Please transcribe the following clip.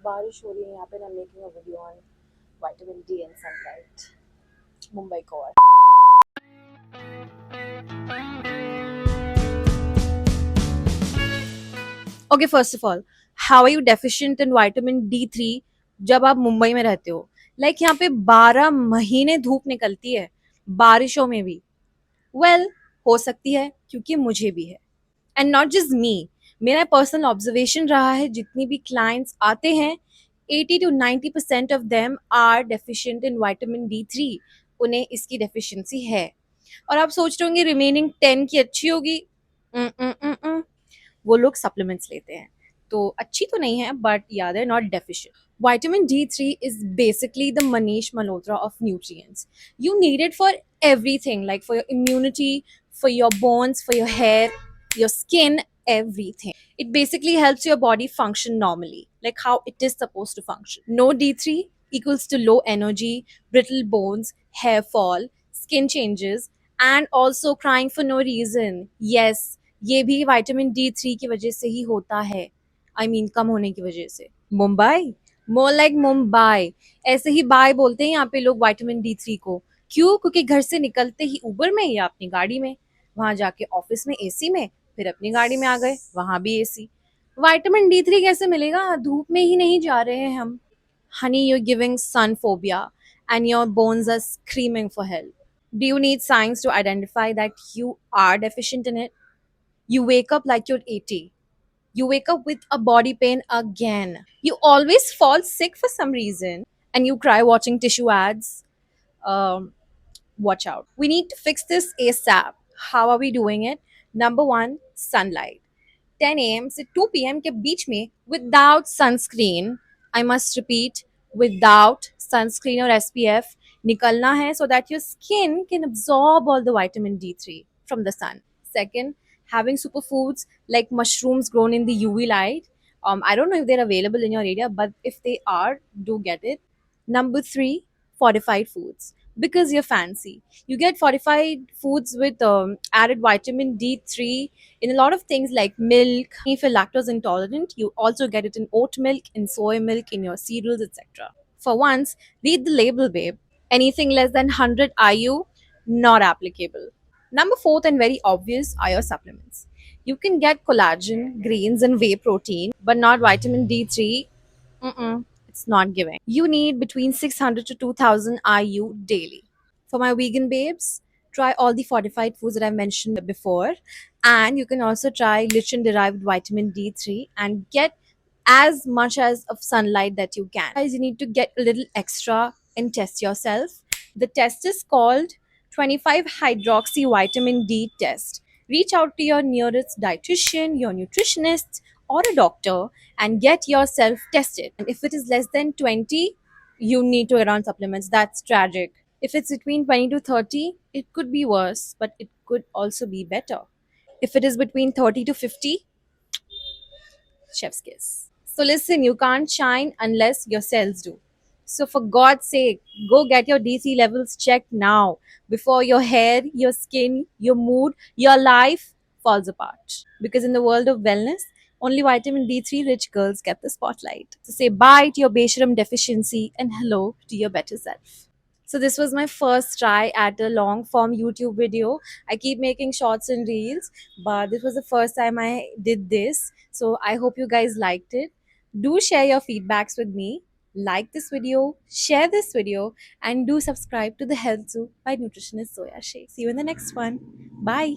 बारिश हो रही है यहाँ पे ना, making a video on vitamin D and sunlight Mumbai को। Okay, first of all, how are you deficient in vitamin D3 जब आप मुंबई में रहते हो? लाइक यहाँ पे 12 महीने धूप निकलती है, बारिशों में भी। वेल, हो सकती है क्योंकि मुझे भी है। एंड नॉट जस्ट मी, मेरा पर्सनल ऑब्जर्वेशन रहा है, जितनी भी क्लाइंट्स आते हैं 80 to 90% of them are deficient in vitamin D3। उन्हें इसकी डेफिशिएंसी है। और आप सोच रहे होंगे रिमेनिंग 10 की अच्छी होगी। वो लोग सप्लीमेंट्स लेते हैं, तो अच्छी तो नहीं है, बट या they not deficient. Vitamin D3 is basically the Manish Malhotra of nutrients. You need it for everything, like for your immunity, for your bones, for your hair, your skin, everything. It basically helps your body function normally, like how it is supposed to function. No D3 equals to low energy, brittle bones, hair fall, skin changes, and also crying for no reason. Yes, ये भी vitamin D3 की वजह से ही होता है। I mean कम होने की वजह से। Mumbai, more like Mumbai. ऐसे ही बाय बोलते हैं यहाँ पे लोग विटामिन D3 को। क्यों? क्योंकि घर से निकलते ही उबर में या अपनी गाड़ी में, वहां जाके ऑफिस में एसी में, फिर अपनी गाड़ी में आ गए, वहां भी एसी। विटामिन D3 कैसे मिलेगा? धूप में ही नहीं जा रहे हैं हम। Honey, you're giving sun phobia and your bones are screaming for help. Do you need signs to identify that you are deficient in it? You wake up like you're 80. You wake up with a body pain again. You always fall sick for some reason and you cry watching tissue ads. Um, watch out. We need to fix this ASAP. How are we doing it? Number one, sunlight. 10 a.m. से 2 p.m. के बीच में without sunscreen, I must repeat, without sunscreen or SPF, निकलना है so that your skin can absorb all the vitamin D3 from the sun. Second, having superfoods like mushrooms grown in the UV light. I don't know if they're available in your area, but if they are, do get it. Number three, fortified foods. Because you're fancy, you get fortified foods with added vitamin D3 in a lot of things like milk. If you're lactose intolerant, you also get it in oat milk, in soy milk, in your cereals, etc. For once, read the label, babe. Anything less than 100 IU, not applicable. Number fourth and very obvious are your supplements. You can get collagen, greens, and whey protein, but not vitamin D3. It's not giving. You need between 600 to 2000 IU daily. For my vegan babes, try all the fortified foods that I mentioned before. And you can also try lichen derived vitamin D3 and get as much as of sunlight that you can. Guys, you need to get a little extra and test yourself. The test is called 25 hydroxy vitamin D test. Reach out to your nearest dietitian, your nutritionist, or a doctor and get yourself tested. And if it is less than 20, you need to get on supplements. That's tragic. If it's between 20 to 30, it could be worse, but it could also be better. If it is between 30 to 50, chef's kiss. So listen, you can't shine unless your cells do. So for God's sake, go get your DC levels checked now before your hair, your skin, your mood, your life falls apart. Because in the world of wellness, only vitamin D3 rich girls get the spotlight. So say bye to your Beshram deficiency and hello to your better self. So this was my first try at a long form YouTube video. I keep making shorts and reels, but this was the first time I did this. So I hope you guys liked it. Do share your feedbacks with me. Like this video, share this video, and do subscribe to the Health Zoo by Nutritionist Zoya Shea. See you in the next one. Bye.